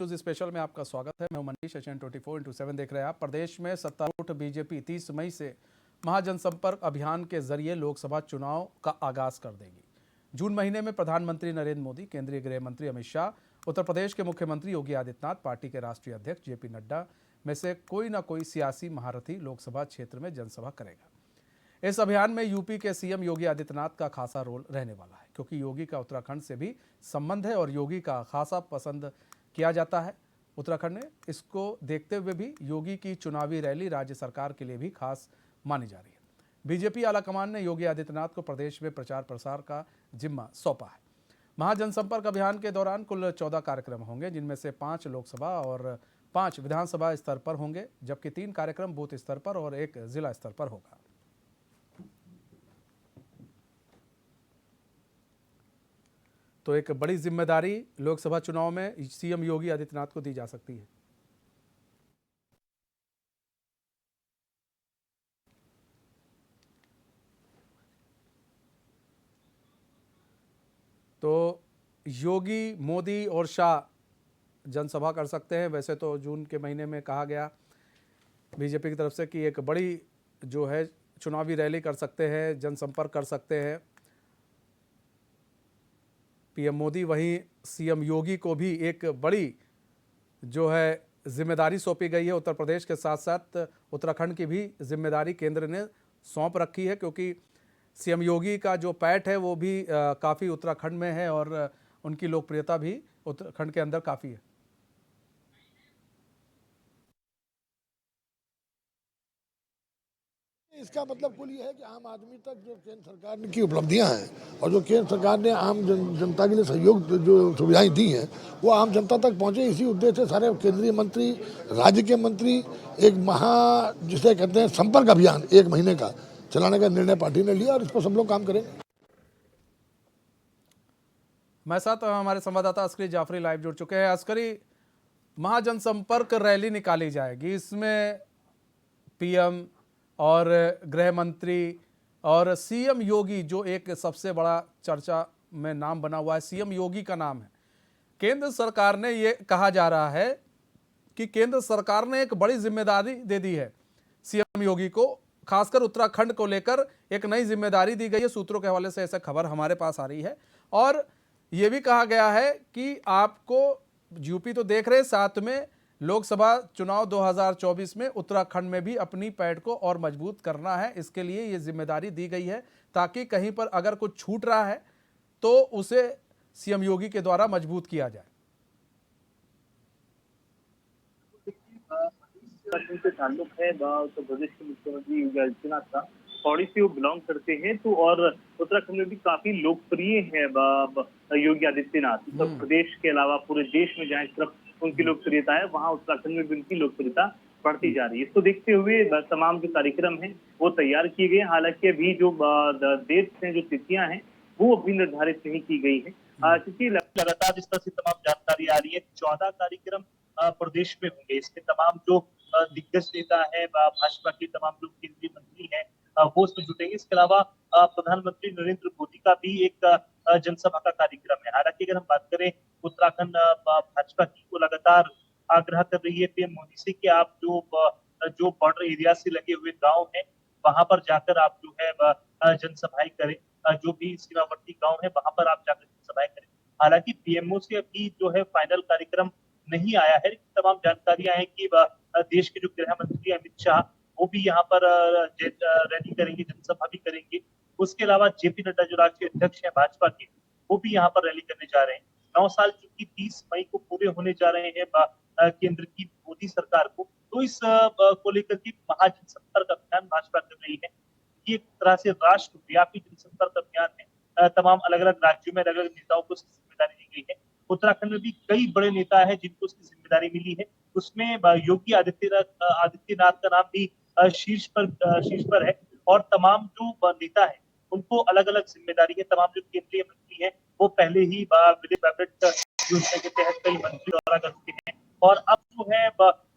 News special में आपका स्वागत है। मैं मनीष एचएन 24/7 देख रहे हैं आप। प्रदेश में सत्तारूढ़ बीजेपी 30 मई से महाजनसंपर्क अभियान के जरिए लोकसभा चुनाव का आगाज कर देगी। जून महीने में प्रधानमंत्री नरेंद्र मोदी, केंद्रीय गृह मंत्री अमित शाह, उत्तर प्रदेश के मुख्यमंत्री योगी आदित्यनाथ, पार्टी के राष्ट्रीय अध्यक्ष जेपी नड्डा में से कोई ना कोई सियासी महारथी लोकसभा क्षेत्र में जनसभा करेगा। इस अभियान में यूपी के सीएम योगी आदित्यनाथ का खासा रोल रहने वाला है, क्योंकि योगी का उत्तराखंड से भी संबंध है और योगी का खासा पसंद किया जाता है उत्तराखंड में। इसको देखते हुए भी योगी की चुनावी रैली राज्य सरकार के लिए भी खास मानी जा रही है। बीजेपी आलाकमान ने योगी आदित्यनाथ को प्रदेश में प्रचार प्रसार का जिम्मा सौंपा है। महाजनसंपर्क अभियान के दौरान कुल 14 कार्यक्रम होंगे, जिनमें से 5 लोकसभा और 5 विधानसभा स्तर पर होंगे, जबकि 3 कार्यक्रम बूथ स्तर पर और 1 जिला स्तर पर होगा। तो एक बड़ी जिम्मेदारी लोकसभा चुनाव में सीएम योगी आदित्यनाथ को दी जा सकती है। तो योगी, मोदी और शाह जनसभा कर सकते हैं। वैसे तो जून के महीने में कहा गया बीजेपी की तरफ से कि एक बड़ी जो है चुनावी रैली कर सकते हैं, जनसंपर्क कर सकते हैं पीएम मोदी। वहीं सीएम योगी को भी एक बड़ी जो है जिम्मेदारी सौंपी गई है। उत्तर प्रदेश के साथ साथ उत्तराखंड की भी जिम्मेदारी केंद्र ने सौंप रखी है, क्योंकि सीएम योगी का जो पैठ है वो भी काफ़ी उत्तराखंड में है और उनकी लोकप्रियता भी उत्तराखंड के अंदर काफ़ी है। इसका मतलब कुल ये है कि आम आदमी तक जो केंद्र सरकार की उपलब्धियां हैं और जो केंद्र सरकार ने आम जनता के लिए सहयोग जो सुविधाएं दी हैं वो आम जनता तक पहुंचे। इसी उद्देश्य से सारे केंद्रीय मंत्री, राज्य के मंत्री एक जिसे कहते हैं संपर्क अभियान 1 महीने का चलाने का निर्णय पार्टी ने लिया और इस पर सब लोग काम करेंगे। हमारे साथ हमारे संवाददाता अस्करी जाफरी लाइव जुड़ चुके हैं। अस्करी, महाजनसंपर्क रैली निकाली जाएगी, इसमें पीएम और गृह मंत्री और सीएम योगी जो एक सबसे बड़ा चर्चा में नाम बना हुआ है, सीएम योगी का नाम है। केंद्र सरकार ने ये कहा जा रहा है कि केंद्र सरकार ने एक बड़ी जिम्मेदारी दे दी है सीएम योगी को, खासकर उत्तराखंड को लेकर एक नई जिम्मेदारी दी गई है। सूत्रों के हवाले से ऐसा खबर हमारे पास आ रही है और यह भी कहा गया है कि आपको यूपी तो देख रहे, साथ में लोकसभा चुनाव 2024 में उत्तराखंड में भी अपनी पैठ को और मजबूत करना है। इसके लिए ये जिम्मेदारी दी गई है ताकि कहीं पर अगर कुछ छूट रहा है तो उसे सीएम योगी के द्वारा मजबूत किया जाए। से ताल्लुक है उत्तर प्रदेश के मुख्यमंत्री योगी आदित्यनाथ का, पौड़ी से वो बिलोंग करते हैं, तो और उत्तराखंड में भी काफी लोकप्रिय है योगी आदित्यनाथ। उत्तर प्रदेश के अलावा पूरे देश में जहाँ इस तरफ उनकी लोकप्रियता है, वहाँ उत्तराखंड में भी उनकी लोकप्रियता बढ़ती जा रही है। इसको देखते हुए तमाम जो कार्यक्रम है वो तैयार किए गए। हालांकि अभी जो डेट्स हैं, जो तिथियां हैं, वो अभी निर्धारित नहीं की गई है, क्योंकि लगातार इस तरह से तमाम जानकारी आ रही है। 14 कार्यक्रम प्रदेश में होंगे। इसमें तमाम जो दिग्गज नेता है, भाजपा के तमाम जो केंद्रीय मंत्री हैं, वो इसमें जुटेंगे। इसके अलावा प्रधानमंत्री नरेंद्र मोदी का भी एक जनसभा का कार्यक्रम है। हालांकि अगर हम बात करें उत्तराखंड भाजपा की, वो लगातार आग्रह कर रही है पीएम मोदी से कि आप जो बॉर्डर एरिया से लगे हुए गांव हैं, वहां पर जाकर आप जो है जनसभाएं करें। जो भी सीमावर्ती गांव है वहां पर आप जाकर जनसभाएं करें। हालांकि पीएमओ से अभी जो है फाइनल कार्यक्रम नहीं आया है। तमाम जानकारियां हैं कि देश के जो गृह मंत्री अमित शाह, वो भी यहाँ पर रैली करेंगे, जनसभा भी करेंगे। उसके अलावा जेपी नड्डा जो राष्ट्रीय अध्यक्ष है भाजपा के, वो भी यहाँ पर रैली करने जा रहे हैं। 9 साल चूंकि 30 मई को पूरे होने जा रहे हैं केंद्र की मोदी सरकार को, तो इस को लेकर के महाजनसंपर्क अभियान भाजपा कर रही है। ये एक तरह से राष्ट्रव्यापी जनसंपर्क अभियान है। तमाम अलग अलग राज्यों में अलग अलग नेताओं को जिम्मेदारी दी गई है। उत्तराखंड में भी कई बड़े नेता है जिनको उसकी जिम्मेदारी मिली है। उसमें योगी आदित्यनाथ का नाम भी शीर्ष पर है और तमाम जो नेता है उनको अलग अलग जिम्मेदारी है। तमाम जो केंद्रीय मंत्री है वो पहले ही विजय कैबिनेट योजना के तहत कई मंत्री दौरा कर चुके हैं और अब जो है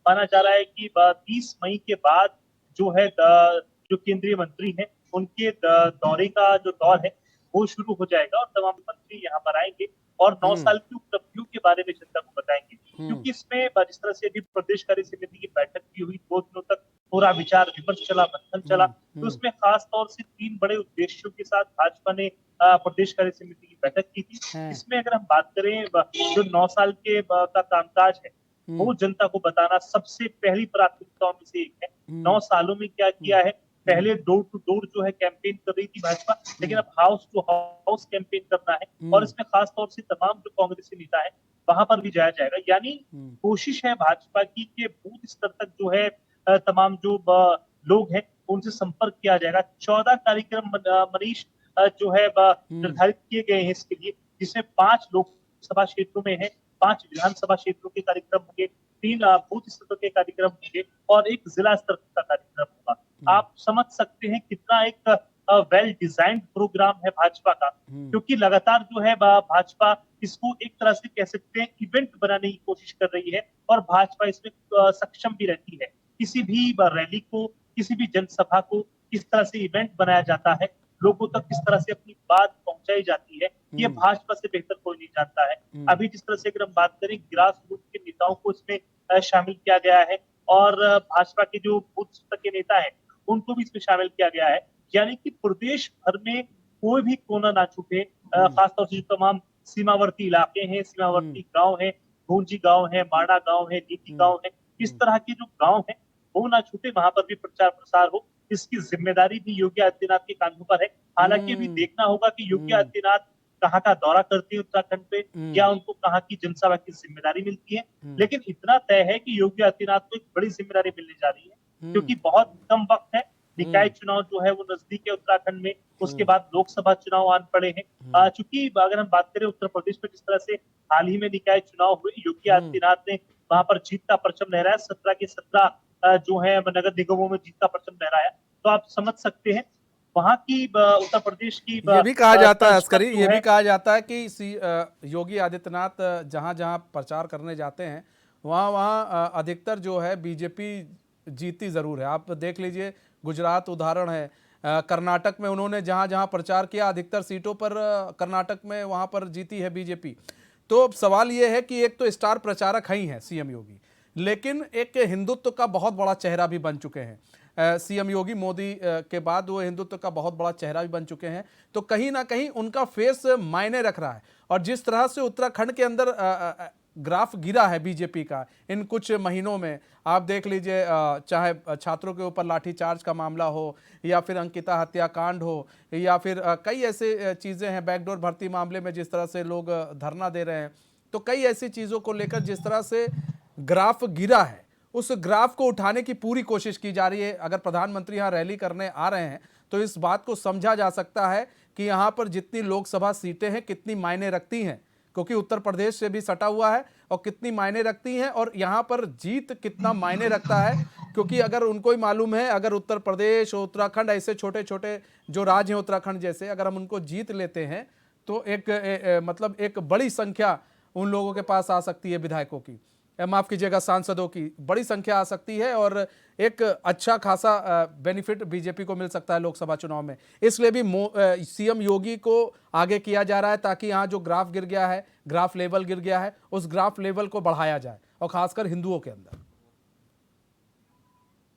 माना जा रहा है कि 30 मई के बाद जो है जो केंद्रीय मंत्री है उनके दौरे का जो दौर है वो शुरू हो जाएगा और तमाम मंत्री यहाँ पर आएंगे और 9 साल की उपलब्धियों के बारे में जनता को बताएंगे। हम्म। क्योंकि इसमें जिस तरह से अभी प्रदेश कार्य समिति की बैठक भी हुई, 2 दिनों तक पूरा विचार विमर्श चला, मंथन चला, तो उसमें खास तौर से 3 बड़े उद्देश्यों के साथ भाजपा ने प्रदेश कार्य समिति की बैठक की थी। हैं। इसमें अगर हम बात करें जो 9 साल के का कामकाज है, वो जनता को बताना सबसे पहली प्राथमिकताओं में से एक है। 9 सालों में क्या किया है? पहले डोर टू डोर जो है कैंपेन कर रही थी भाजपा, लेकिन अब हाउस टू हाउस कैंपेन करना है और इसमें खास तौर से तमाम जो कांग्रेसी नेता है वहां पर भी जाया जाएगा। यानी कोशिश है भाजपा की कि बूथ स्तर तक जो है तमाम जो लोग हैं उनसे संपर्क किया जाएगा। 14 कार्यक्रम मनीष जो है निर्धारित किए गए हैं इसके लिए, जिसमें 5 लोकसभा क्षेत्रों में है, 5 विधानसभा क्षेत्रों के कार्यक्रम होंगे, 3 बूथ स्तर के कार्यक्रम होंगे और 1 जिला स्तर का कार्यक्रम होगा। आप समझ सकते हैं कितना एक वेल डिजाइंड प्रोग्राम है भाजपा का, क्योंकि लगातार जो है भाजपा इसको एक तरह से कह सकते हैं इवेंट बनाने की कोशिश कर रही है और भाजपा इसमें सक्षम भी रहती है। किसी भी रैली को, किसी भी जनसभा को किस तरह से इवेंट बनाया जाता है, लोगों तक किस तरह से अपनी बात पहुंचाई जाती है, ये भाजपा से बेहतर कोई नहीं जानता है। अभी जिस तरह से अगर हम बात करें, ग्रास रूट के नेताओं को इसमें शामिल किया गया है और भाजपा के जो बूथ स्तर के नेता है उनको भी इसमें शामिल किया गया है। यानी कि प्रदेश भर में कोई भी कोना ना छूटे, खासतौर से जो तमाम सीमावर्ती इलाके हैं, सीमावर्ती गांव है, भूंजी गांव है, माड़ा गांव है, नीति गांव है, इस तरह के जो गांव है वो ना छूटे, वहां पर भी प्रचार प्रसार हो। इसकी जिम्मेदारी भी योगी आदित्यनाथ के कांधों पर है। हालांकि अभी देखना होगा कि योगी आदित्यनाथ कहाँ का दौरा करते हैं उत्तराखंड पे, या उनको कहाँ की जनसभा की जिम्मेदारी मिलती है। लेकिन इतना तय है कि योगी आदित्यनाथ को एक बड़ी जिम्मेदारी मिलने जा रही है, क्योंकि बहुत कम वक्त है। निकाय चुनाव जो है वो नजदीक है उत्तराखंड में, उसके बाद लोकसभा चुनाव आन पड़े हैं। चूंकि अगर हम बात करें उत्तर प्रदेश में जिस तरह से हाल ही में निकाय चुनाव हुए, योगी आदित्यनाथ ने वहां पर जीत का परचम लहराया, 17 के 17 जो है नगर निगमों में जीत का परचम लहराया। तो आप समझ सकते हैं वहां की उत्तर प्रदेश की ये भी कहा जाता है अस्करी, जो ये भी है कहा जाता है कि योगी आदित्यनाथ जहां जहां प्रचार करने जाते हैं वहां वहां अधिकतर जो है बीजेपी जीती जरूर है। आप देख लीजिए, गुजरात उदाहरण है, कर्नाटक में उन्होंने जहां जहां प्रचार किया अधिकतर सीटों पर कर्नाटक में वहां पर जीती है बीजेपी। तो सवाल ये है कि एक तो स्टार प्रचारक ही हैं सीएम योगी, लेकिन एक हिंदुत्व का बहुत बड़ा चेहरा भी बन चुके हैं। सीएम योगी मोदी के बाद वो हिंदुत्व का बहुत बड़ा चेहरा भी बन चुके हैं, तो कहीं ना कहीं उनका फेस मायने रख रहा है। और जिस तरह से उत्तराखंड के अंदर ग्राफ गिरा है बीजेपी का इन कुछ महीनों में, आप देख लीजिए, चाहे छात्रों के ऊपर लाठीचार्ज का मामला हो, या फिर अंकिता हत्याकांड हो, या फिर कई ऐसे चीज़ें हैं, बैकडोर भर्ती मामले में जिस तरह से लोग धरना दे रहे हैं, तो कई ऐसी चीज़ों को लेकर जिस तरह से ग्राफ गिरा है, उस ग्राफ को उठाने की पूरी कोशिश की जा रही है। अगर प्रधानमंत्री यहाँ रैली करने आ रहे हैं तो इस बात को समझा जा सकता है कि यहाँ पर जितनी लोकसभा सीटें हैं कितनी मायने रखती हैं, क्योंकि उत्तर प्रदेश से भी सटा हुआ है, और कितनी मायने रखती हैं, और यहाँ पर जीत कितना मायने रखता है। क्योंकि अगर उनको ही मालूम है, अगर उत्तर प्रदेश और उत्तराखंड ऐसे छोटे छोटे जो राज्य हैं उत्तराखंड जैसे, अगर हम उनको जीत लेते हैं तो मतलब एक बड़ी संख्या उन लोगों के पास आ सकती है, विधायकों की, माफ कीजिएगा सांसदों की बड़ी संख्या आ सकती है, और एक अच्छा खासा बेनिफिट बीजेपी को मिल सकता है लोकसभा चुनाव में। इसलिए भी सीएम योगी को आगे किया जा रहा है, ताकि यहाँ जो ग्राफ गिर गया है, ग्राफ लेवल गिर गया है, उस ग्राफ लेवल को बढ़ाया जाए, और खासकर हिंदुओं के अंदर।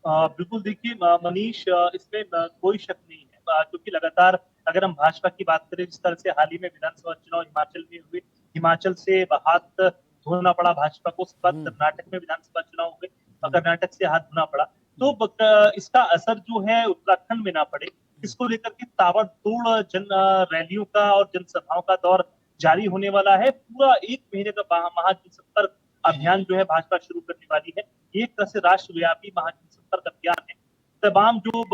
बिल्कुल, देखिए मनीष, इसमें कोई शक नहीं है, क्योंकि लगातार अगर हम भाजपा की बात करें, जिस तरह से हाल ही में विधानसभा चुनाव हिमाचल में हुए, हिमाचल से हाथ धोना पड़ा भाजपा को, उसके बाद कर्नाटक में विधानसभा चुनाव हुए और कर्नाटक से हाथ धोना पड़ा, तो इसका असर जो है उत्तराखंड में ना पड़े, इसको लेकर के ताबड़तोड़ रैलियों का और जनसभाओं का दौर जारी होने वाला है। पूरा 1 महीने का महाजनसंपर्क अभियान जो है भाजपा शुरू करने वाली है। एक तरह से राष्ट्रव्यापी महाजनसंपर्क अभियान है। तमाम जो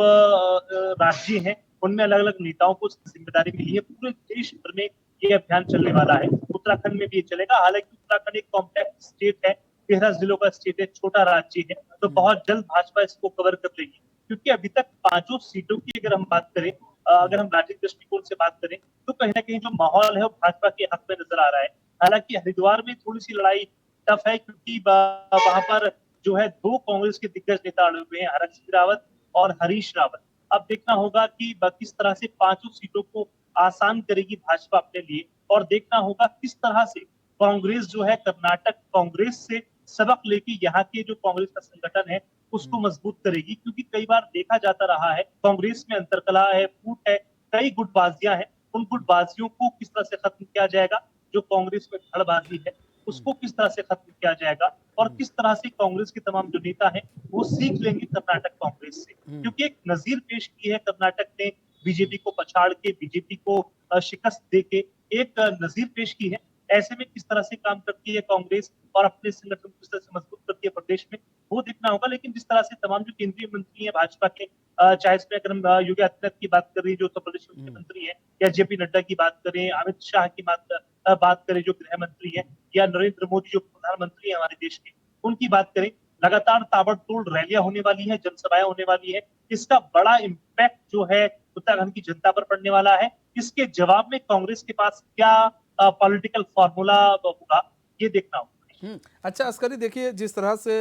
राज्य हैं उनमें अलग अलग नेताओं को जिम्मेदारी मिली है। पूरे देश भर में ये अभियान चलने वाला है, उत्तराखंड में भी ये चलेगा। हालांकि उत्तराखंड एक कॉम्पैक्ट स्टेट है, 13 जिलों का स्टेट है, छोटा राज्य है, तो बहुत जल्द भाजपा इसको कवर कर लेगी। क्योंकि अभी तक 5 सीटों की अगर हम बात करें, अगर हम राजनीतिक दृष्टिकोण से बात करें, तो कहीं ना कहीं जो माहौल है वो भाजपा के हक में नजर आ रहा है। हालांकि हरिद्वार में थोड़ी सी लड़ाई टफ है, क्योंकि वहां पर जो है 2 कांग्रेस के दिग्गज नेता अड़े हुए हैं, हरक सिंह रावत और हरीश रावत। अब देखना होगा कि किस तरह से 5 सीटों को आसान करेगी भाजपा अपने लिए, और देखना होगा किस तरह से कांग्रेस जो है कर्नाटक कांग्रेस से सबक लेके यहाँ के जो कांग्रेस का संगठन है उसको मजबूत करेगी, क्योंकि कई बार देखा जाता रहा है कांग्रेस में अंतरकलह है, फूट है, कई गुटबाजियां हैं। उन गुटबाजियों को किस तरह से खत्म किया जाएगा, जो कांग्रेस में धड़बाजी है उसको किस तरह से खत्म किया जाएगा, और किस तरह से कांग्रेस के तमाम जो नेता हैं वो सीख लेंगे कर्नाटक कांग्रेस से, क्योंकि एक नजीर पेश की है कर्नाटक ने बीजेपी को पछाड़ के, बीजेपी को शिकस्त देके एक नजीर पेश की है। ऐसे में किस तरह से काम करती है कांग्रेस और अपने संगठन को किस तरह से मजबूत करती है प्रदेश में, वो देखना होगा। लेकिन जिस तरह से तमाम जो केंद्रीय मंत्री हैं भाजपा के, चाहे इसमें अगर हम योगी आदित्यनाथ की बात करें जो उत्तर प्रदेश के मुख्यमंत्री हैं, या जेपी नड्डा की बात करें, अमित शाह की बात करें जो गृह मंत्री हैं, या नरेंद्र मोदी जो प्रधानमंत्री हैं हमारे देश के, उनकी बात करें, लगातार ताबड़तोड़ रैलियां होने वाली है, जनसभाएं होने वाली है। इसका बड़ा इम्पैक्ट जो है उत्तराखंड की जनता पर पड़ने वाला है। इसके जवाब में कांग्रेस के पास क्या पॉलिटिकल फॉर्मूला होगा, ये देखना होगा। अच्छा अस्करी, देखिए जिस तरह से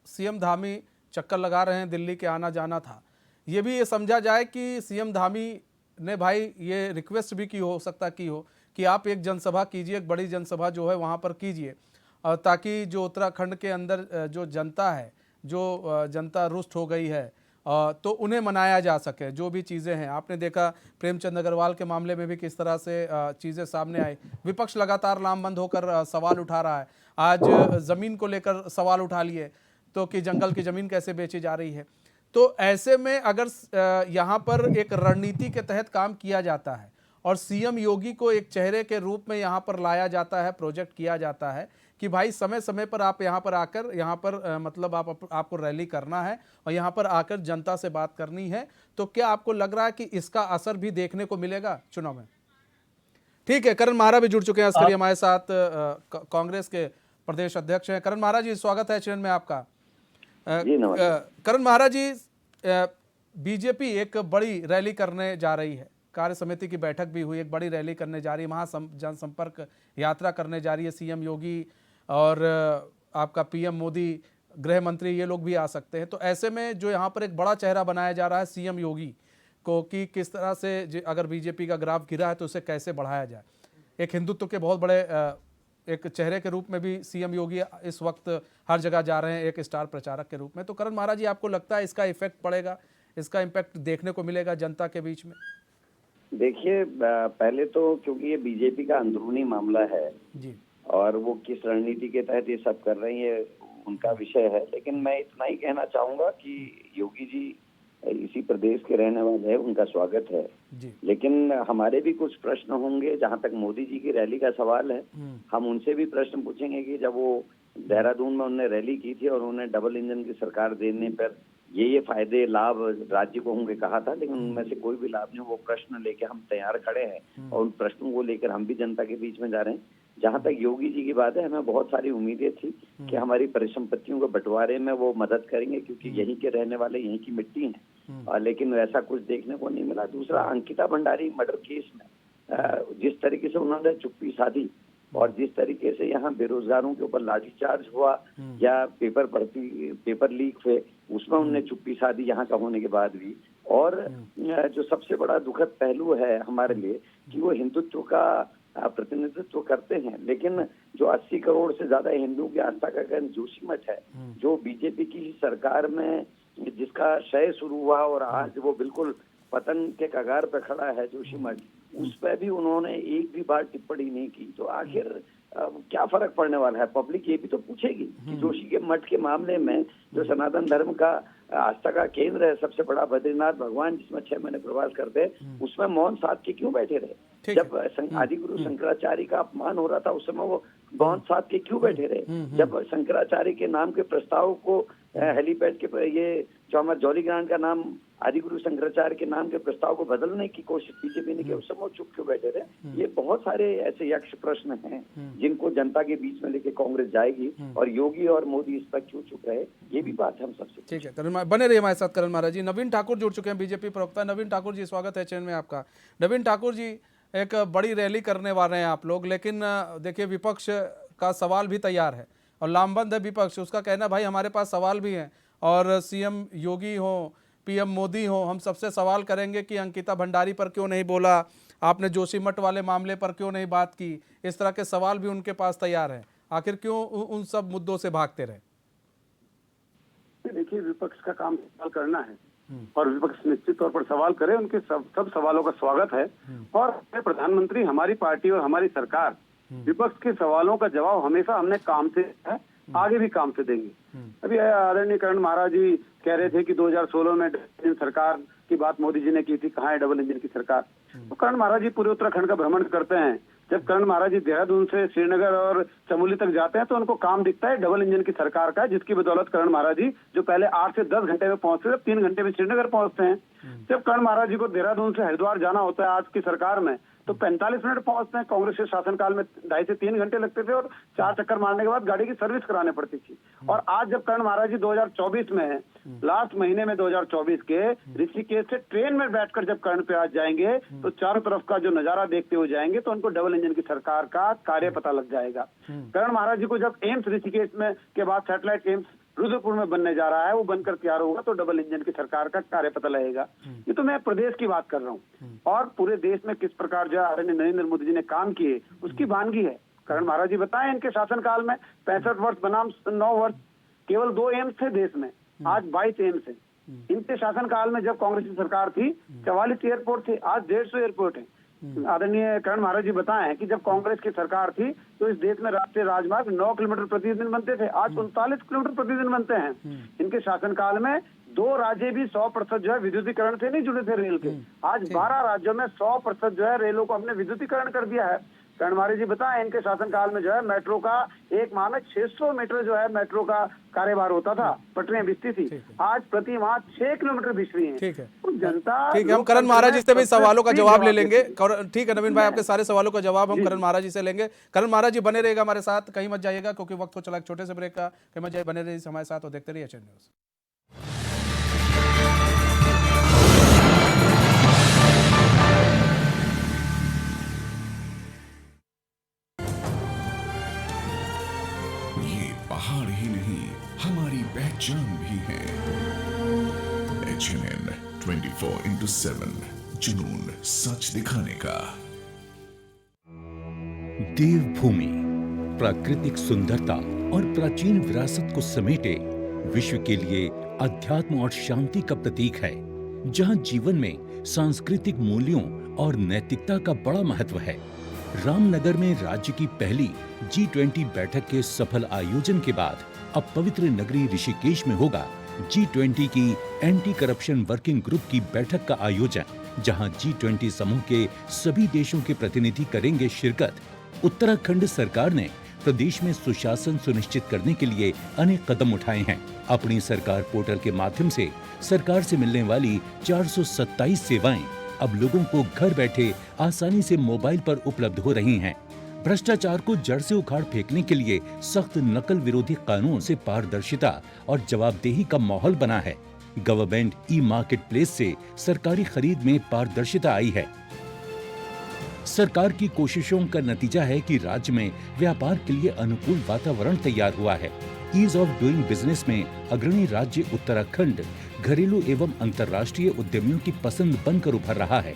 सीएम धामी चक्कर लगा रहे हैं, दिल्ली के आना जाना था, ये भी ये समझा जाए कि सीएम धामी ने भाई ये रिक्वेस्ट भी की हो सकता की हो कि आप एक जनसभा कीजिए, एक बड़ी जनसभा जो है वहाँ पर कीजिए, ताकि जो उत्तराखंड के अंदर जो जनता है, जो जनता रुष्ट हो गई है, तो उन्हें मनाया जा सके। जो भी चीज़ें हैं, आपने देखा प्रेमचंद अग्रवाल के मामले में भी किस तरह से चीज़ें सामने आई। विपक्ष लगातार लामबंद होकर सवाल उठा रहा है। आज ज़मीन को लेकर सवाल उठा लिए तो कि जंगल की ज़मीन कैसे बेची जा रही है। तो ऐसे में अगर यहाँ पर एक रणनीति के तहत काम किया जाता है और सीएम योगी को एक चेहरे के रूप में यहाँ पर लाया जाता है, प्रोजेक्ट किया जाता है कि भाई समय समय पर आप यहाँ पर आकर यहाँ पर मतलब आपको रैली करना है और यहाँ पर आकर जनता से बात करनी है, तो क्या आपको लग रहा है कि इसका असर भी देखने को मिलेगा चुनाव में? ठीक है, करण महारा भी जुड़ चुके हैं अस्करी हमारे साथ, कांग्रेस के प्रदेश अध्यक्ष हैं। करण महारा जी, स्वागत है चैनल में आपका। करण महारा जी, बीजेपी एक बड़ी रैली करने जा रही है, कार्य समिति की बैठक भी हुई, एक बड़ी रैली करने जा रही है, जनसंपर्क यात्रा करने जा रही है। सीएम योगी और आपका पीएम मोदी, गृह मंत्री, ये लोग भी आ सकते हैं। तो ऐसे में जो यहाँ पर एक बड़ा चेहरा बनाया जा रहा है सीएम योगी को कि किस तरह से अगर बीजेपी का ग्राफ गिरा है तो उसे कैसे बढ़ाया जाए। एक हिंदुत्व के बहुत बड़े एक चेहरे के रूप में भी सीएम योगी इस वक्त हर जगह जा रहे हैं, एक स्टार प्रचारक के रूप में। तो करण महाराज जी, आपको लगता है इसका इफेक्ट पड़ेगा, इसका इम्पैक्ट देखने को मिलेगा जनता के बीच में? देखिए, पहले तो क्योंकि ये बीजेपी का अंदरूनी मामला है जी, और वो किस रणनीति के तहत ये सब कर रही है उनका विषय है, लेकिन मैं इतना ही कहना चाहूंगा कि योगी जी इसी प्रदेश के रहने वाले हैं, उनका स्वागत है जी। लेकिन हमारे भी कुछ प्रश्न होंगे। जहां तक मोदी जी की रैली का सवाल है, हम उनसे भी प्रश्न पूछेंगे कि जब वो देहरादून में उन्होंने रैली की थी और उन्हें डबल इंजन की सरकार देने पर ये फायदे लाभ राज्य को होंगे कहा था, लेकिन उनमें से कोई भी लाभ नहीं। वो प्रश्न लेके हम तैयार खड़े हैं और उन प्रश्नों को लेकर हम भी जनता के बीच में जा रहे हैं। जहां तक योगी जी की बात है, हमें बहुत सारी उम्मीदें थी कि हमारी परिसंपत्तियों के बंटवारे में वो मदद करेंगे, क्योंकि यहीं के रहने वाले, यहीं की मिट्टी है, लेकिन ऐसा कुछ देखने को नहीं मिला। दूसरा, अंकिता भंडारी मर्डर केस में जिस तरीके से उन्होंने चुप्पी साधी और जिस तरीके से यहाँ बेरोजगारों के ऊपर लाठीचार्ज हुआ या पेपर लीक हुए, उसमें उन्होंने चुप्पी साधी यहाँ का होने के बाद भी। और जो सबसे बड़ा दुखद पहलू है हमारे लिए कि वो हिंदुत्व का प्रतिनिधित्व करते हैं, लेकिन जो 80 करोड़ से ज्यादा हिंदुओं की आस्था का केंद्र जोशीमठ है, जो बीजेपी की सरकार में जिसका क्षय शुरू हुआ और आज वो बिल्कुल पतन के कगार पे खड़ा है जोशीमठ, उस पर भी उन्होंने एक भी बार टिप्पणी नहीं की। तो आखिर क्या फर्क पड़ने वाला है? पब्लिक ये भी तो पूछेगी कि जोशी के मठ के मामले में जो सनातन धर्म का आस्था का केंद्र है, सबसे बड़ा बद्रीनाथ भगवान जिसमें 6 महीने प्रवास करते हैं, उसमें मौन साध के क्यों बैठे रहे? जब आदिगुरु शंकराचार्य का अपमान हो रहा था उस समय वो मौन साध के क्यों बैठे रहे? जब शंकराचार्य के नाम के प्रस्ताव को हेलीपैड के ये चौमा जौली ग्रांट का नाम आदिगुरु शंकराचार्य के नाम के प्रस्ताव को बदलने की कोशिश बीजेपी ने की, उस समय चुप क्यों बैठे रहे? ये बहुत सारे ऐसे यक्ष प्रश्न हैं जिनको जनता के बीच में लेके कांग्रेस जाएगी, और योगी और मोदी इस पर क्यों चुप रहे, ये भी बात हम सबसे। ठीक है, करण बने रहिए हमारे साथ। करण महाराज जी, नवीन ठाकुर जुड़ चुके हैं, बीजेपी प्रवक्ता। नवीन ठाकुर जी, स्वागत है चैनल में आपका। नवीन ठाकुर जी, एक बड़ी रैली करने वाले हैं आप लोग, लेकिन देखिए विपक्ष का सवाल भी तैयार है और लामबंद है विपक्ष। उसका कहना भाई हमारे पास सवाल भी हैं और सीएम योगी हो, पीएम मोदी हो, हम सबसे सवाल करेंगे कि अंकिता भंडारी पर क्यों नहीं बोला, आपने जोशीमठ वाले मामले पर क्यों नहीं बात की? इस तरह के सवाल भी उनके पास तैयार हैं। आखिर क्यों उन सब मुद्दों से भागते रहे? देखिए, विपक्ष का काम सवाल करना है और विपक्ष निश्चित तौर पर सवाल करे, उनके सब सवालों का स्वागत है। और प्रधानमंत्री, हमारी पार्टी और हमारी सरकार विपक्ष के सवालों का जवाब हमेशा हमने काम से है, आगे भी काम से देंगे। अभी आदरणीय करण महाराज जी कह रहे थे कि 2016 में डबल इंजन सरकार की बात मोदी जी ने की थी, कहाँ है डबल इंजन की सरकार? तो करण महाराज जी पूरे उत्तराखंड का भ्रमण करते हैं। जब करण महाराज जी देहरादून से श्रीनगर और चमोली तक जाते हैं तो उनको काम दिखता है डबल इंजन की सरकार का, जिसकी बदौलत करण महाराज जी जो पहले 8 से 10 घंटे में पहुंचते थे, 3 घंटे में श्रीनगर पहुंचते हैं। जब करण महाराज जी को देहरादून से हरिद्वार जाना होता है आज की सरकार में, तो 45 मिनट पहुंचते हैं। कांग्रेस के शासनकाल में 2.5 से 3 घंटे लगते थे और 4 चक्कर मारने के बाद गाड़ी की सर्विस कराने पड़ती थी। और आज जब करण महाराज जी 2024 में है, लास्ट महीने में 2024 के ऋषिकेश से ट्रेन में बैठकर जब कर्ण पे आज जाएंगे तो चारों तरफ का जो नजारा देखते हुए जाएंगे तो उनको डबल इंजन की सरकार का कार्य पता लग जाएगा। करण महाराज जी को जब एम्स ऋषिकेश में के बाद सैटेलाइट एम्स रुद्रपुर में बनने जा रहा है, वो बनकर तैयार होगा तो डबल इंजन की सरकार का कार्य पता लगेगा। ये तो मैं प्रदेश की बात कर रहा हूँ और पूरे देश में किस प्रकार जो आदरणीय नरेंद्र मोदी जी ने काम किए उसकी वानगी है। करण महाराज जी बताएं, इनके शासनकाल में 65 वर्ष बनाम 9 वर्ष केवल 2 एम्स थे देश में, आज 22 एम्स है। इनके शासनकाल में जब कांग्रेस की सरकार थी 44 एयरपोर्ट थे, आज 150 एयरपोर्ट है। आदरणीय करण महाराज जी बताएं कि जब कांग्रेस की सरकार थी तो इस देश में राष्ट्रीय राजमार्ग 9 किलोमीटर प्रतिदिन बनते थे, आज 39 किलोमीटर प्रतिदिन बनते हैं। इनके शासनकाल में 2 राज्य भी 100% जो है विद्युतीकरण से नहीं जुड़े थे रेल के, आज 12 राज्यों में 100% जो है रेलों को हमने विद्युतीकरण कर दिया है। करण महाराज जी बताएं, इनके शासनकाल में जो है मेट्रो का एक माह में 600 मीटर जो है मेट्रो का कार्यभार होता था, पटरियां बिछती थी, आज प्रति माह 6 किलोमीटर बिछ रही हैं। ठीक है, तो जनता ठीक है, हम करण महाराज जी से भी सवालों का जवाब ले लेंगे। ठीक है नवीन भाई, आपके सारे सवालों का जवाब हम करण महाराज जी से लेंगे। करण महाराज जी बने रहेगा हमारे साथ, कहीं मत जाइएगा क्योंकि वक्त हो चला एक छोटे से ब्रेक का। कहीं मत जाइए, बने रहिए हमारे साथ और देखते रहिए एचएन न्यूज़। पहाड़ ही नहीं, हमारी पहचान भी है। HNN 24/7, जुनून सच दिखाने का। देवभूमि प्राकृतिक सुंदरता और प्राचीन विरासत को समेटे विश्व के लिए अध्यात्म और शांति का प्रतीक है, जहां जीवन में सांस्कृतिक मूल्यों और नैतिकता का बड़ा महत्व है। रामनगर में राज्य की पहली G20 बैठक के सफल आयोजन के बाद अब पवित्र नगरी ऋषिकेश में होगा G20 की एंटी करप्शन वर्किंग ग्रुप की बैठक का आयोजन, जहां G20 समूह के सभी देशों के प्रतिनिधि करेंगे शिरकत। उत्तराखंड सरकार ने प्रदेश में सुशासन सुनिश्चित करने के लिए अनेक कदम उठाए हैं। अपनी सरकार पोर्टल के माध्यम से सरकार से मिलने वाली 427 सेवाएं अब लोगों को घर बैठे आसानी से मोबाइल पर उपलब्ध हो रही हैं। भ्रष्टाचार को जड़ से उखाड़ फेंकने के लिए सख्त नकल विरोधी कानून से पारदर्शिता और जवाबदेही का माहौल बना है। गवर्नमेंट ई मार्केट प्लेस से सरकारी खरीद में पारदर्शिता आई है। सरकार की कोशिशों का नतीजा है कि राज्य में व्यापार के लिए अनुकूल वातावरण तैयार हुआ है। ईज ऑफ डूइंग बिजनेस में अग्रणी राज्य उत्तराखंड घरेलू एवं अंतर्राष्ट्रीय उद्यमियों की पसंद बनकर उभर रहा है।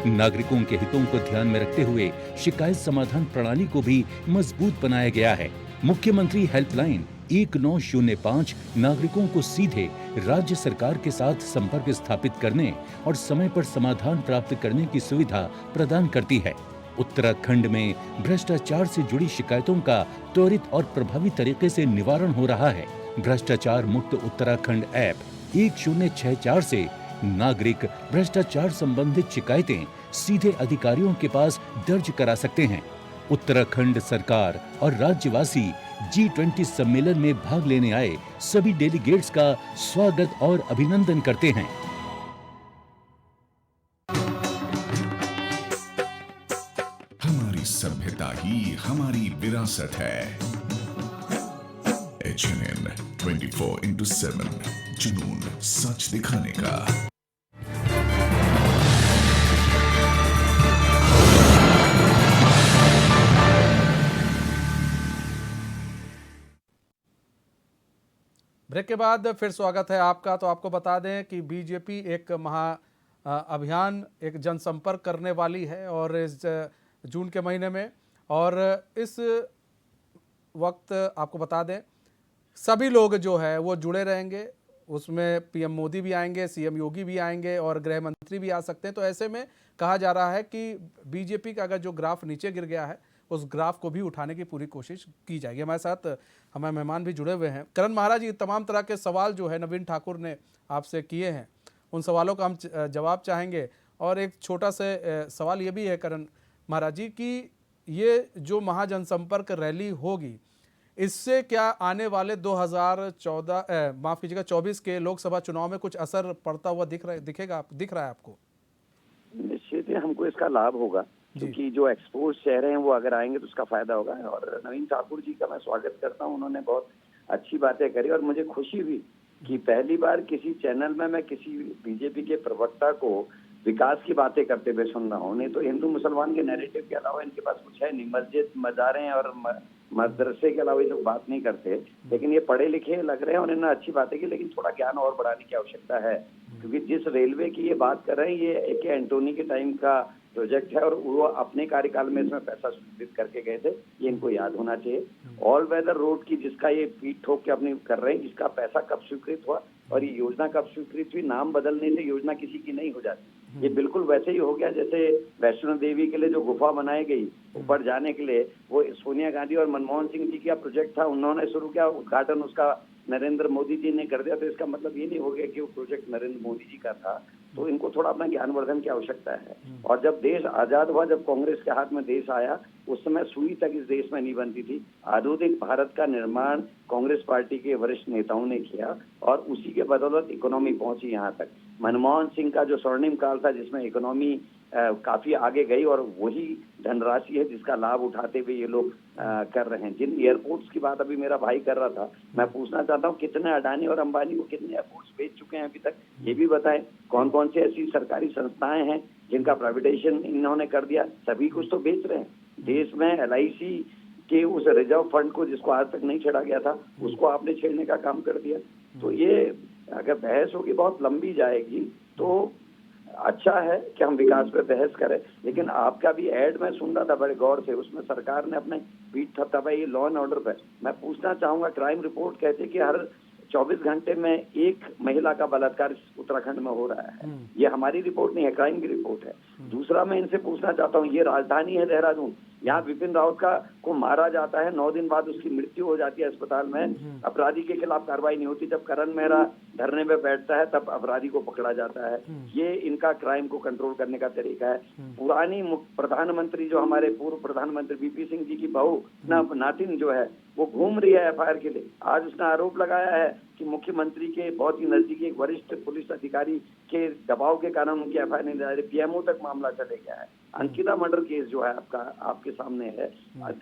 नागरिकों के हितों को ध्यान में रखते हुए शिकायत समाधान प्रणाली को भी मजबूत बनाया गया है। मुख्यमंत्री हेल्पलाइन 1905 नागरिकों को सीधे राज्य सरकार के साथ संपर्क स्थापित करने और समय पर समाधान प्राप्त करने की सुविधा प्रदान करती है। उत्तराखंड में भ्रष्टाचार से जुड़ी शिकायतों का त्वरित और प्रभावी तरीके से निवारण हो रहा है। भ्रष्टाचार मुक्त उत्तराखंड ऐप 1064 से नागरिक भ्रष्टाचार संबंधित शिकायतें सीधे अधिकारियों के पास दर्ज करा सकते हैं। उत्तराखंड सरकार और राज्यवासी G20 सम्मेलन में भाग लेने आए सभी डेलीगेट्स का स्वागत और अभिनंदन करते हैं। हमारी सभ्यता ही हमारी विरासत है। HNN 24/7, जुनून सच दिखाने का। ब्रेक के बाद फिर स्वागत है आपका। तो आपको बता दें कि बीजेपी एक अभियान, एक जनसंपर्क करने वाली है और इस जून के महीने में, और इस वक्त आपको बता दें सभी लोग जो है वो जुड़े रहेंगे। उसमें पीएम मोदी भी आएंगे, सीएम योगी भी आएंगे और गृह मंत्री भी आ सकते हैं। तो ऐसे में कहा जा रहा है कि बीजेपी का अगर जो ग्राफ नीचे गिर गया है उस ग्राफ को भी उठाने की पूरी कोशिश की जाएगी। हमारे साथ हमारे मेहमान भी जुड़े हुए हैं। करण महाराज, ये तमाम तरह के सवाल जो है नवीन ठाकुर ने आपसे किए हैं, उन सवालों का हम जवाब चाहेंगे। और एक छोटा सा सवाल ये भी है करण महाराज जी कि ये जो महाजनसंपर्क रैली होगी, इससे क्या आने वाले 24 के लोकसभा चुनाव में कुछ असर पड़ता हुआ दिख रहा है आपको? निश्चित ही हमको इसका लाभ होगा, क्योंकि जो एक्सपोर्ट शहर हैं वो अगर आएंगे तो उसका फायदा होगा। और नवीन ठाकुर जी का मैं स्वागत करता हूं, उन्होंने बहुत अच्छी बातें करी और मुझे खुशी हुई कि पहली बार किसी चैनल में मैं किसी बीजेपी के प्रवक्ता को विकास की बातें करते हुए सुन रहा हूँ। नहीं तो हिंदू मुसलमान के नैरेटिव के अलावा इनके पास कुछ है नहीं। मस्जिद, मज़ारें और मदरसे के अलावा ये लोग बात नहीं करते। लेकिन ये पढ़े लिखे लग रहे हैं और इन्होंने अच्छी बातें की, लेकिन थोड़ा ज्ञान और बढ़ाने की आवश्यकता है। क्योंकि जिस रेलवे की ये बात कर रहे हैं, ये ए.के. एंटोनी के टाइम का प्रोजेक्ट है और वो अपने कार्यकाल में इसमें पैसा स्वीकृत करके गए थे, ये इनको याद होना चाहिए। ऑल वेदर रोड की जिसका ये पीठ ठोक के अपनी कर रहे हैं, जिसका पैसा कब स्वीकृत हुआ और ये योजना कब स्वीकृत हुई, नाम बदलने से योजना किसी की नहीं हो जाती। ये बिल्कुल वैसे ही हो गया जैसे वैष्णो देवी के लिए जो गुफा बनाई गई ऊपर जाने के लिए, वो सोनिया गांधी और मनमोहन सिंह जी का प्रोजेक्ट था, उन्होंने शुरू किया, उद्घाटन उसका नरेंद्र मोदी जी ने कर दिया। तो इसका मतलब ये नहीं हो गया कि वो प्रोजेक्ट नरेंद्र मोदी जी का था। तो इनको थोड़ा अपना ज्ञानवर्धन की आवश्यकता है। और जब देश आजाद हुआ, जब कांग्रेस के हाथ में देश आया, उस समय सुई तक इस देश में नहीं बनती थी। आधुनिक भारत का निर्माण कांग्रेस पार्टी के वरिष्ठ नेताओं ने किया और उसी के बदौलत इकोनॉमी पहुंची यहाँ तक। मनमोहन सिंह का जो स्वर्णिम काल था जिसमें इकोनॉमी काफी आगे गई, और वही धनराशि है जिसका लाभ उठाते हुए ये लोग कर रहे हैं। जिन एयरपोर्ट्स की बात अभी मेरा भाई कर रहा था, मैं पूछना चाहता हूँ कितने अडानी और अंबानी को कितने एयरपोर्ट्स बेच चुके हैं अभी तक, ये भी बताएं। कौन कौन सी ऐसी सरकारी संस्थाएं हैं जिनका प्राइवेटाइजेशन इन्होंने कर दिया? सभी कुछ तो बेच रहे हैं। देश में LIC के उस रिजर्व फंड को जिसको आज तक नहीं छेड़ा गया था, उसको आपने छेड़ने का काम कर दिया। तो ये अगर बहस होगी बहुत लंबी जाएगी। तो अच्छा है कि हम विकास पे बहस करें, लेकिन आपका भी ऐड मैं सुन रहा था बड़े गौर से, उसमें सरकार ने अपने पीठ थपथपाई लॉ एंड ऑर्डर पे। मैं पूछना चाहूंगा, क्राइम रिपोर्ट कहते हैं कि हर 24 घंटे में एक महिला का बलात्कार उत्तराखंड में हो रहा है। ये हमारी रिपोर्ट नहीं है, क्राइम की रिपोर्ट है। दूसरा मैं इनसे पूछना चाहता हूँ, ये राजधानी है देहरादून, यहाँ विपिन रावत को मारा जाता है, 9 दिन बाद उसकी मृत्यु हो जाती है अस्पताल में, अपराधी के खिलाफ कार्रवाई नहीं होती। जब करण मेहरा धरने में बैठता है तब अपराधी को पकड़ा जाता है। ये इनका क्राइम को कंट्रोल करने का तरीका है। पुरानी प्रधानमंत्री जो हमारे पूर्व प्रधानमंत्री VP सिंह जी की बहू नातिन जो है, वो घूम रही है FIR के लिए। आज उसने आरोप लगाया है कि मुख्यमंत्री के बहुत ही नजदीकी एक वरिष्ठ पुलिस अधिकारी के दबाव के कारण उनकी FIR नहीं जा रही, PMO तक मामला चले गया है। अंकिता मर्डर केस जो है आपके सामने है।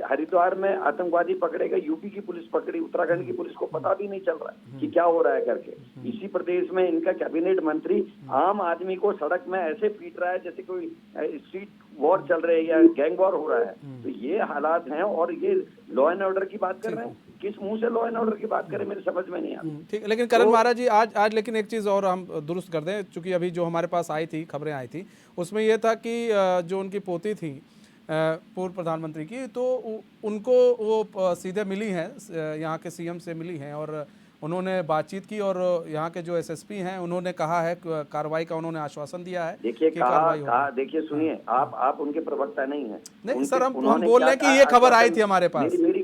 हरिद्वार में आतंकवादी पकड़े गए, यूपी की पुलिस पकड़ी, उत्तराखंड की पुलिस को पता भी नहीं चल रहा है कि क्या हो रहा है करके। इसी प्रदेश में इनका कैबिनेट मंत्री आम आदमी को सड़क में ऐसे पीट रहा है जैसे कोई स्ट्रीट वॉर चल रही है या गैंग वॉर हो रहा है। तो ये हालात हैं और ये लॉ एंड ऑर्डर की बात कर रहे हैं। किस मुंह से लॉ एंड ऑर्डर की बात करें, मेरे समझ में नहीं आता। ठीक है, लेकिन करण महाराज जी आज लेकिन एक चीज़ और हम दुरुस्त कर दें, चूंकि अभी जो हमारे पास आई थी खबरें आई थी उसमें यह था कि जो उनकी पोती थी पूर्व प्रधानमंत्री की, तो उनको वो सीधे मिली हैं, यहाँ के CM से मिली हैं और उन्होंने बातचीत की और यहाँ के जो SSP हैं उन्होंने कहा है, कार्रवाई का उन्होंने आश्वासन दिया है। देखिए देखिए सुनिए, आप उनके प्रवक्ता नहीं हैं। नहीं सर, हम बोल रहे हैं कि ये खबर आई थी हमारे पास। मेरी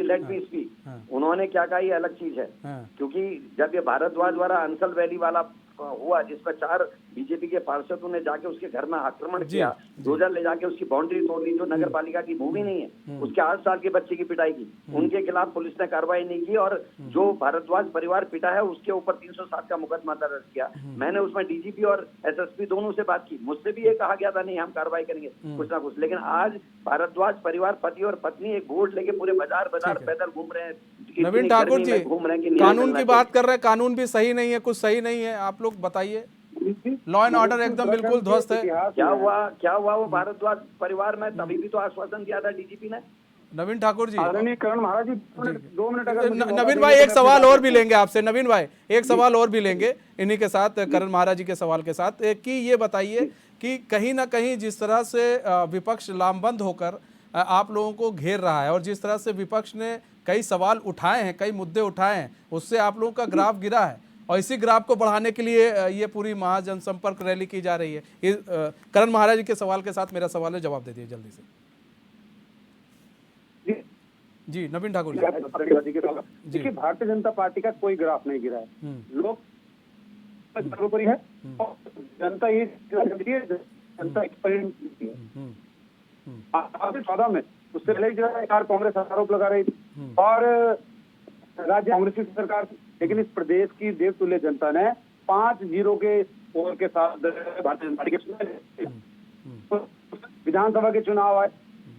लेट मी स्पीक। उन्होंने क्या कहा ये अलग चीज है, क्योंकि जब ये भारद्वाज द्वारा अंसल वैली वाला हुआ जिसमें 4 बीजेपी के पार्षदों ने जाके उसके घर में आक्रमण किया, डोजर ले जाके उसकी बाउंड्री तोड़ दी, जो नगर पालिका की भूमि नहीं है, उसके 8 साल के बच्चे की पिटाई की, उनके खिलाफ पुलिस ने कार्रवाई नहीं की और जो भारद्वाज परिवार पिटा है उसके ऊपर 307 का मुकदमा दर्ज किया। मैंने उसमें DGP और SSP दोनों से बात की, मुझसे भी ये कहा गया था नहीं हम कार्रवाई करेंगे कुछ ना कुछ। लेकिन आज भारद्वाज परिवार, पति और पत्नी एक बोर्ड लेके पूरे बाजार पैदल घूम रहे हैं। नवीन ठाकुर जी कानून की बात कर रहे हैं, कानून भी सही नहीं है, कुछ सही नहीं है, आप लोग बताइए। लॉ एंड ऑर्डर एकदम बिल्कुल ध्वस्त है। क्या हुआ वो भारद्वाज परिवार में? तभी भी तो आश्वासन दिया था DGP ने नवीन ठाकुर जी, आदरणीय करण महाराज जी, 2 मिनट अगर मुझे मौका नवीन देंगे भाई तो एक मैं सवाल अपनी और बात भी लेंगे आपसे। नवीन भाई एक सवाल और भी लेंगे इन्हीं के साथ, करण महाराज जी के सवाल के साथ, कि ये बताइए कि कहीं ना कहीं जिस तरह से विपक्ष लामबंद होकर आप लोगों को घेर रहा है और जिस तरह से विपक्ष ने कई सवाल उठाए हैं, कई मुद्दे उठाए हैं, उससे आप लोगों का ग्राफ गिरा है और इसी ग्राफ को बढ़ाने के लिए ये पूरी महाजनसंपर्क रैली की जा रही है। करण महाराज जी के सवाल के साथ मेरा सवाल है, जवाब दे दिए जल्दी से। जी नवीन ठाकुर जी। देखिए, भारतीय जनता पार्टी का कोई ग्राफ नहीं गिरा है। लोग सर्वोपरि है और जनता ये जनता एक परिणाम है। 2014 में उससे पहले जो है कांग्रेस आरोप लगा रही थी और राज्य कांग्रेस की सरकार थी, लेकिन इस प्रदेश की देवतुल्य जनता ने 5-0 के स्कोर के साथ भारतीय जनता पार्टी के विधानसभा के चुनाव आए,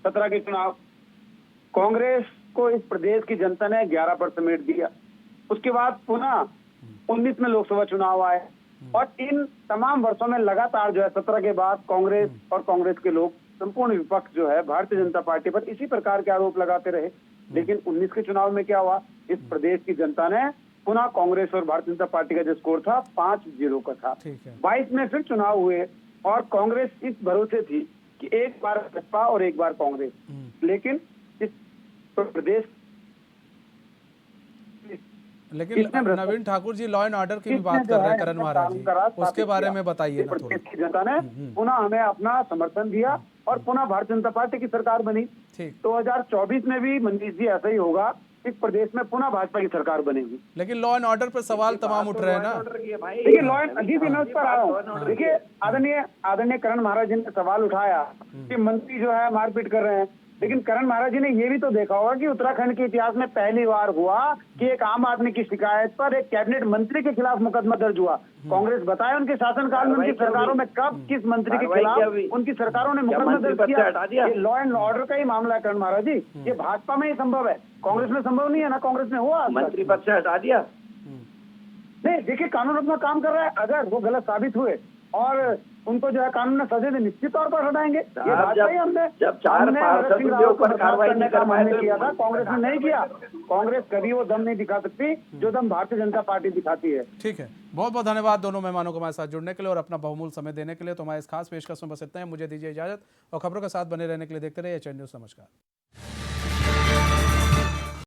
17 के चुनाव, कांग्रेस को इस प्रदेश की जनता ने 11 पर समेट दिया। उसके बाद पुनः 19 में लोकसभा चुनाव आए और इन तमाम वर्षों में लगातार जो है 17 के बाद कांग्रेस और कांग्रेस के लोग, संपूर्ण विपक्ष जो है भारतीय जनता पार्टी पर इसी प्रकार के आरोप लगाते रहे। लेकिन 19 के चुनाव में क्या हुआ, इस प्रदेश की जनता ने पुनः कांग्रेस और भारतीय जनता पार्टी का जो स्कोर था 5-0 का था। 22 में फिर चुनाव हुए और कांग्रेस इस भरोसे थी कि एक बार भाजपा और एक बार कांग्रेस, लेकिन इस प्रदेश, लेकिन नवीन Thakur ji law and order की भी बात कर रहे हैं करण महाराज जी, उसके बारे में बताइए ना थोड़ा। की जनता ने पुनः हमें अपना समर्थन दिया और पुनः भारतीय जनता पार्टी की सरकार बनी। 2024 में भी मनीष जी ऐसा ही होगा, इस प्रदेश में पुनः भाजपा की सरकार बनेगी। लेकिन लॉ एंड ऑर्डर पर सवाल तमाम उठ रहे हैं ना। देखिए, लॉ एंड जी मैं उस पर आ रहा हूँ। देखिए, आदरणीय करण महाराज जी ने सवाल उठाया कि मंत्री जो है मारपीट कर रहे हैं, लेकिन करण महाराज जी ने ये भी तो देखा होगा कि उत्तराखंड के इतिहास में पहली बार हुआ कि एक आम आदमी की शिकायत पर एक कैबिनेट मंत्री के खिलाफ मुकदमा दर्ज हुआ। कांग्रेस बताए उनके शासनकाल में उनकी सरकारों में कब किस मंत्री के खिलाफ उनकी सरकारों ने मुकदमा दर्ज किया। ये लॉ एंड ऑर्डर का ही मामला है करण महाराज जी, ये भाजपा में ही संभव है, कांग्रेस में संभव नहीं है ना। कांग्रेस में हुआ मंत्री पद से हटा दिया नहीं। देखिए, कानून अपना काम कर रहा है, अगर वो गलत साबित हुए और उनको जो है कानून ने सजा दी, निश्चित तौर पर हटाएंगे। ये भाजपा ही हमने जब 4 पार्षदों के ऊपर कार्रवाई नहीं कर पाए किया था, कांग्रेस ने नहीं किया। कांग्रेस कभी वो दम नहीं दिखा सकती जो दम भारतीय जनता पार्टी दिखाती है। ठीक है, बहुत बहुत धन्यवाद दोनों मेहमानों को हमारे साथ जुड़ने के लिए और अपना बहुमूल्य समय देने के लिए। तो हमारे इस खास पेशकश में बस इतना है, मुझे दीजिए इजाजत और खबरों के साथ बने रहने के लिए देखते रहिए एचएन न्यूज़। नमस्कार।